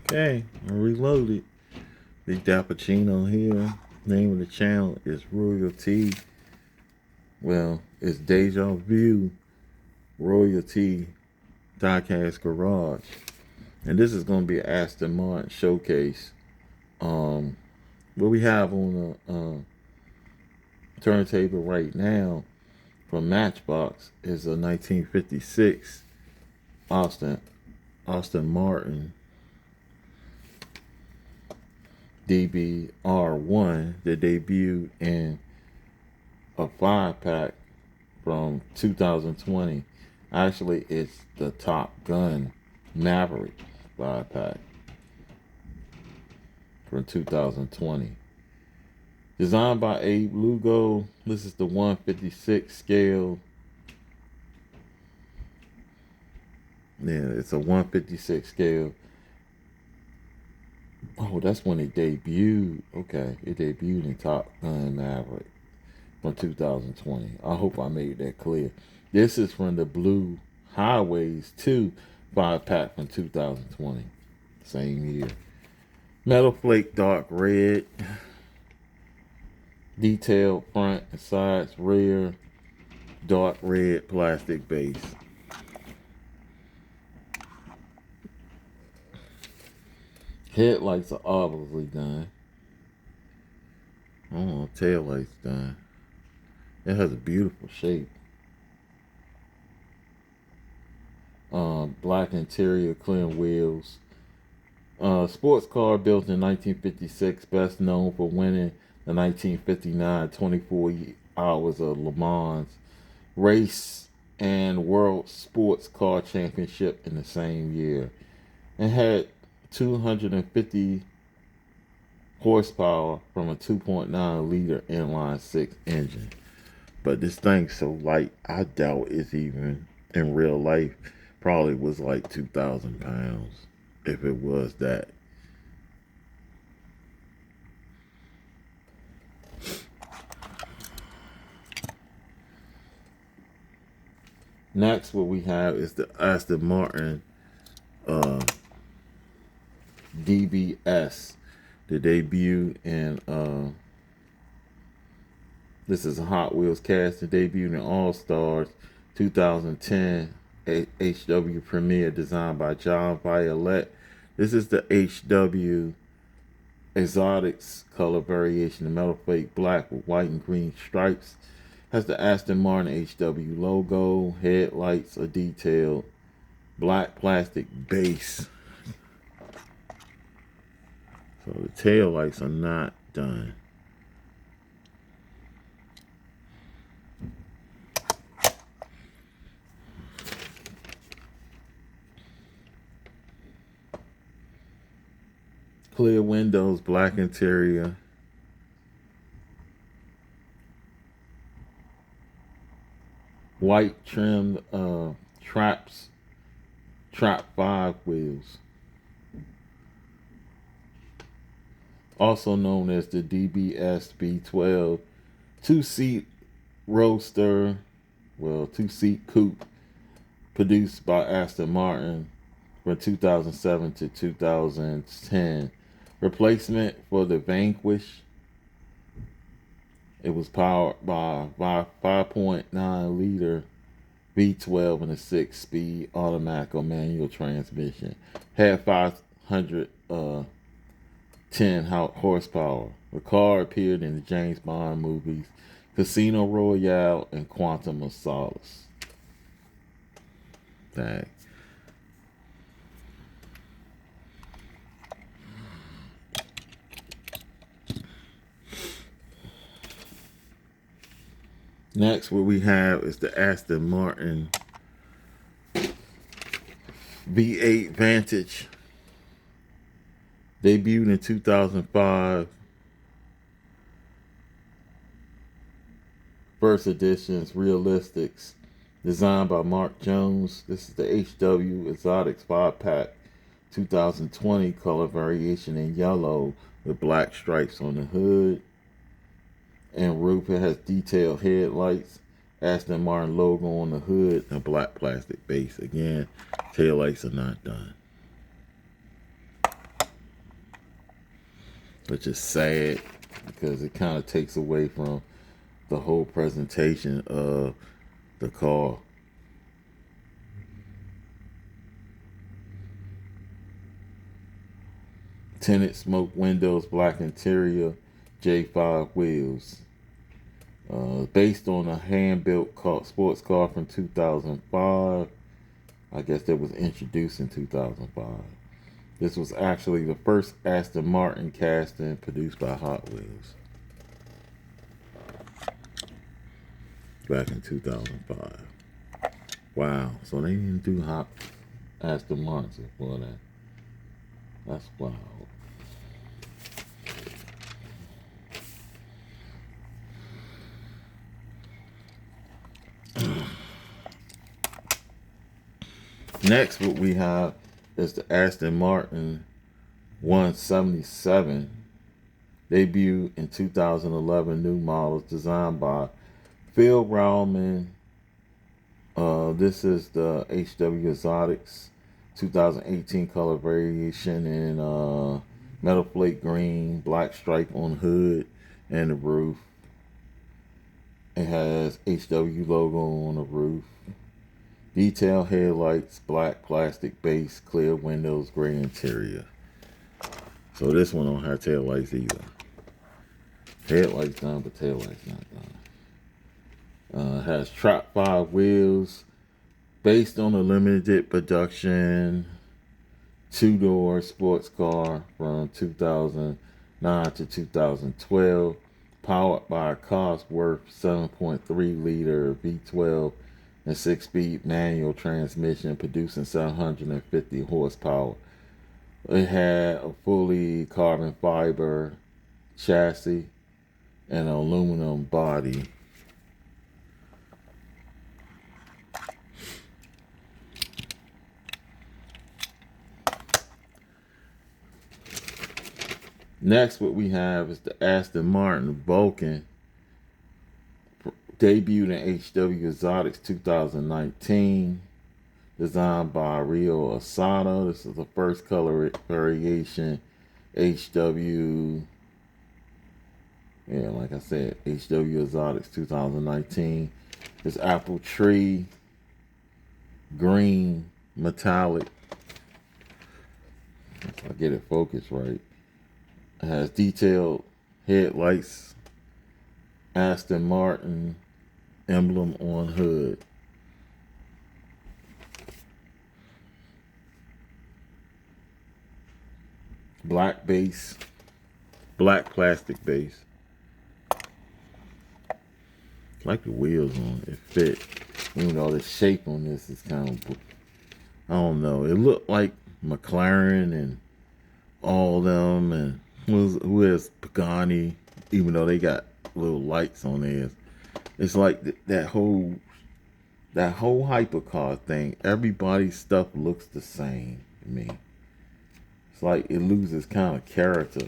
Okay, I reloaded. Big Dappuccino here. Name of the channel is Royalty. Well, it's Deja Vu Royalty Diecast Garage. And this is going to be an Aston Martin showcase. What we have on the turntable right now from Matchbox is a 1956 Aston Martin DBR1 that debuted in a 5-pack from 2020. Actually, it's the Top Gun Maverick 5-pack from 2020. Designed by Abe Lugo. This is the 156 scale. Yeah, it's a 156 scale. Oh, that's when it debuted. Okay, it debuted in Top Gun Maverick from 2020. I hope I made that clear. This is from the Blue Highways 2 5-pack from 2020. Same year. Metal flake dark red. Detailed front and sides, rear. Dark red plastic base. Headlights are obviously done. Oh, tail lights done. It has a beautiful shape. Black interior, clear wheels. Sports car built in 1956, best known for winning the 1959 24 Hours of Le Mans race and World Sports Car Championship in the same year. And had 250 horsepower from a 2.9 liter inline 6 engine. But this thing's so light, I doubt it's even in real life. Probably was like 2,000 pounds if it was that. Next, what we have is the Aston Martin DBS, the debut in this is a Hot Wheels cast, the debut in All Stars 2010 HW premiere designed by John Violet. This is the HW Exotics color variation, the metal flake black with white and green stripes. Has the Aston Martin HW logo. Headlights are detailed. Black plastic base. So the tail lights are not done. Clear windows, black interior. White trimmed trap 5 wheels. Also known as the DBS B12 two-seat roadster, well, two-seat coupe, produced by Aston Martin from 2007 to 2010. Replacement for the Vanquish. It was powered by 5.9 liter V12 and a 6-speed automatic or manual transmission. Had 510 horsepower. The car appeared in the James Bond movies Casino Royale and Quantum of Solace. Dang. Next, what we have is the Aston Martin V8 Vantage. Debuted in 2005. First editions, realistics. Designed by Mark Jones. This is the HW Exotics 5-pack 2020 color variation in yellow with black stripes on the hood and roof. It has detailed headlights, Aston Martin logo on the hood, and black plastic base. Again, tail lights are not done. which is sad because it kind of takes away from the whole presentation of the car. Tinted smoke windows, black interior, J5 wheels. Based on a hand-built sports car from 2005. I guess that was introduced in 2005. This was actually the first Aston Martin casting produced by Hot Wheels back in 2005. Wow, so they didn't do Hot Aston Martins before that. That's wild. Next, what we have is the Aston Martin 177. Debut in 2011, new models designed by Phil Rowman. This is the HW Exotics 2018 color variation in metal flake green, black stripe on hood and the roof. It has HW logo on the roof. Detailed headlights, black plastic base, clear windows, gray interior. So this one don't have taillights either. Headlights done, but taillights not done. Has track 5 wheels, based on a limited production 2-door sports car from 2009 to 2012, powered by a Cosworth 7.3 liter V12 and 6-speed manual transmission, producing 750 horsepower. It had a fully carbon fiber chassis and an aluminum body. Next, what we have is the Aston Martin Vulcan. Debuted in HW Exotics 2019. Designed by Rio Asada. This is the first color variation. HW. Yeah, like I said, HW Exotics 2019. It's apple tree, green, metallic. If I get it focused right. It has detailed headlights, Aston Martin emblem on hood. Black base, black plastic base. Like the wheels on it fit. Even though the shape on this is kind of, I don't know. It looked like McLaren and all them, and who is Pagani, even though they got little lights on theirs. It's like that whole hypercar thing. Everybody's stuff looks the same to me. It's like it loses kind of character.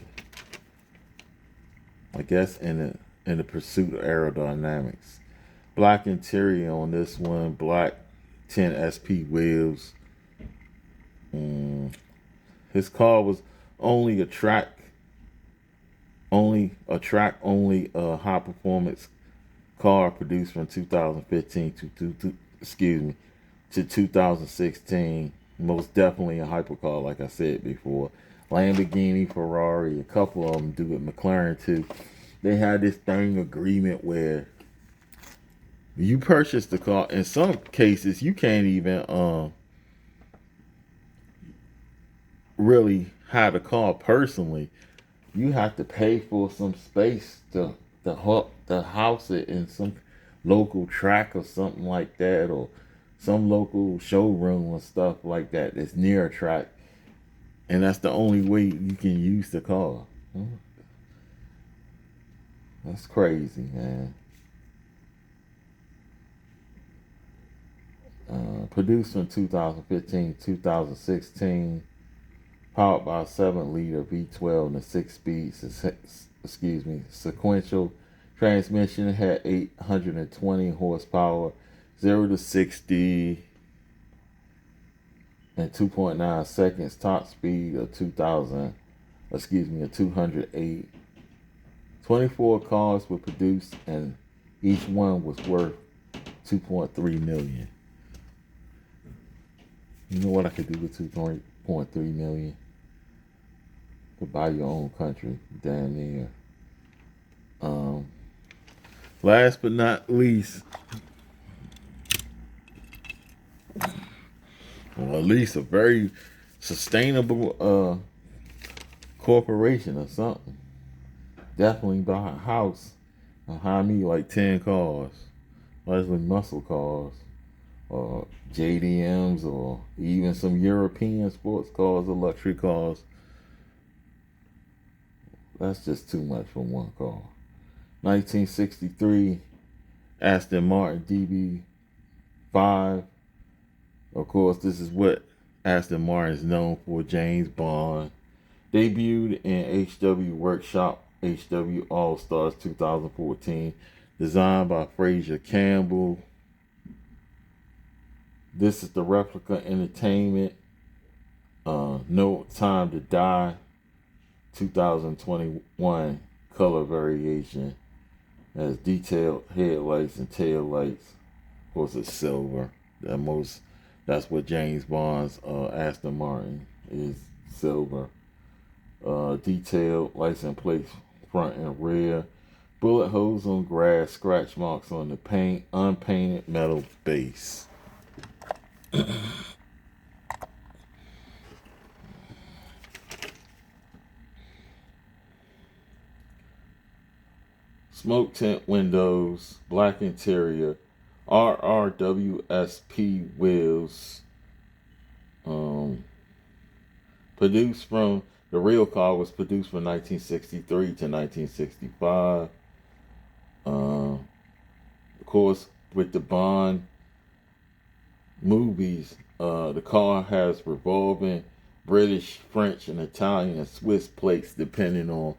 I guess in the pursuit of aerodynamics. Black interior on this one. Black 10 SP wheels. His car was only a track only high performance car produced from 2015 to 2016. Most definitely a hypercar, like I said before. Lamborghini, Ferrari, a couple of them do it. McLaren too. They had this thing agreement where you purchase the car. In some cases, you can't even really have the car personally. You have to pay for some space to house it in some local track or something like that, or some local showroom or stuff like that that's near a track, and that's the only way you can use the car. That's crazy, man. Produced from 2015 to 2016, powered by a 7-liter V12 and a 6-speed sequential transmission. It had 820 horsepower, 0 to 60 in 2.9 seconds, top speed of 2,000 excuse me, a 208. 24 cars were produced, and each one was worth 2.3 million. You know what I could do with 2.3 million? To buy your own country, damn near. Last but not least, or at least a very sustainable corporation or something. Definitely buy a house behind me like 10 cars, largely muscle cars, or JDMs, or even some European sports cars or luxury cars. That's just too much for one car. 1963 Aston Martin DB5. Of course, this is what Aston Martin is known for. James Bond. Debuted in HW Workshop, HW All Stars 2014. Designed by Fraser Campbell. This is the replica entertainment. No Time to Die 2021 color variation. Has detailed headlights and tail lights. Of course, it's silver. That's what James Bond's Aston Martin is, silver. Detailed license plates front and rear. Bullet holes on grass, scratch marks on the paint, unpainted metal base. Smoke tint windows, black interior, RRWSP wheels. Produced from, the real car was produced from 1963 to 1965. Of course, with the Bond movies, the car has revolving British, French, and Italian and Swiss plates depending on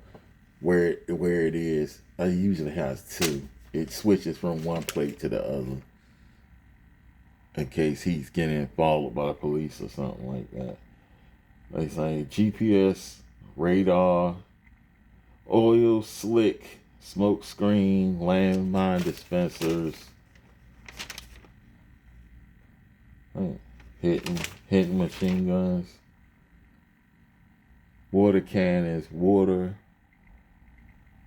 where it is. It usually has two. It switches from one plate to the other in case he's getting followed by the police or something like that. They say GPS, radar, oil slick, smoke screen, landmine dispensers, hitting machine guns, water cannons, water.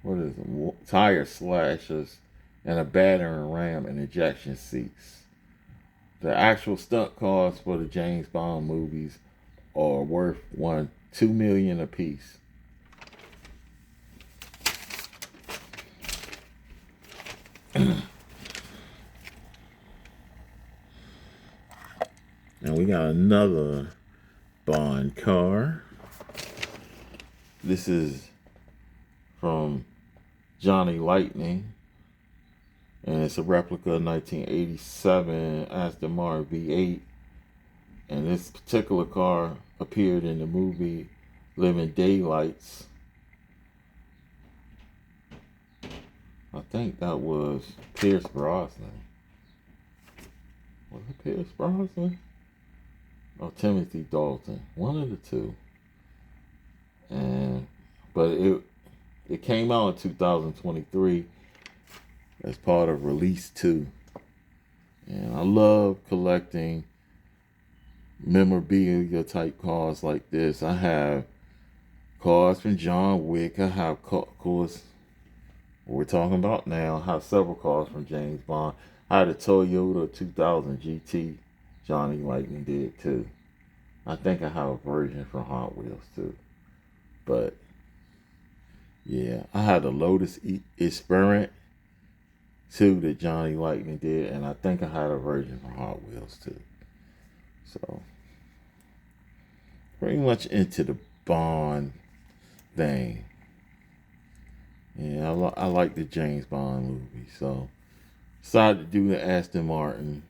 What is it? Tire slashers, and a battering ram and ejection seats. The actual stunt cars for the James Bond movies are worth $2 million a piece. And we got another Bond car. This is from Johnny Lightning, and it's a replica of 1987 Aston Martin V8. And this particular car appeared in the movie Living Daylights. I think that was Pierce Brosnan. Was it Pierce Brosnan? Or Timothy Dalton? One of the two. But it came out in 2023 as part of Release 2. And I love collecting memorabilia type cars like this. I have cars from John Wick. I have, of course, what we're talking about now. I have several cars from James Bond. I had a Toyota 2000 GT. Johnny Lightning did too. I think I have a version from Hot Wheels too. But yeah, I had a Lotus Esperant too that Johnny Lightning did, and I think I had a version from Hot Wheels too. So pretty much into the Bond thing. Yeah, I like the James Bond movie, so decided to do the Aston Martin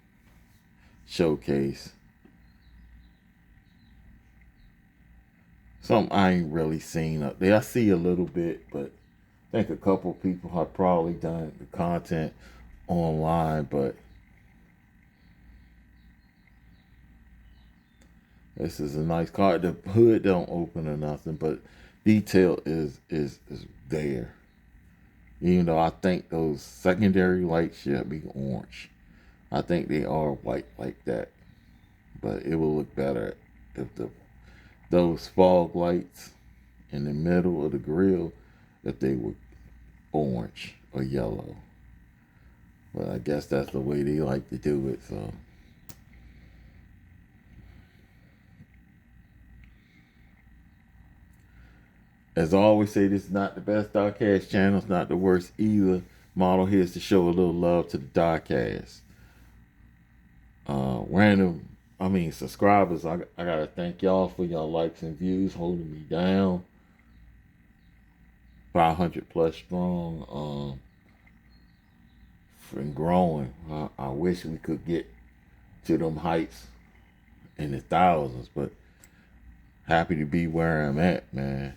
showcase. Something I ain't really seen up there. I see a little bit, but I think a couple people have probably done the content online, but this is a nice car. The hood don't open or nothing, but detail is there. Even though I think those secondary lights should be orange. I think they are white like that. But it will look better if those fog lights in the middle of the grill, if they were orange or yellow. But I guess that's the way they like to do it. So as I always say, this is not the best diecast channel. It's not the worst either. Model here is to show a little love to the diecast. Subscribers. I gotta thank y'all for y'all likes and views, holding me down. 500 plus strong. And growing. I wish we could get to them heights in the thousands, but happy to be where I'm at, man.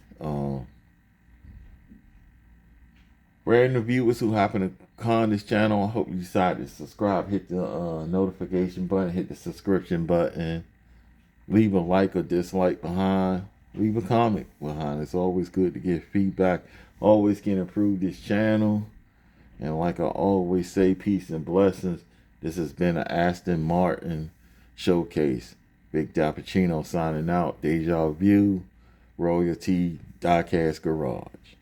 For the viewers who happen to con this channel, I hope you decide to subscribe, hit the notification button, hit the subscription button, leave a like or dislike behind, leave a comment behind. It's always good to get feedback. Always can improve this channel. And like I always say, peace and blessings. This has been an Aston Martin showcase. Big Dappuccino signing out. Deja Vu, Royalty, Diecast Garage.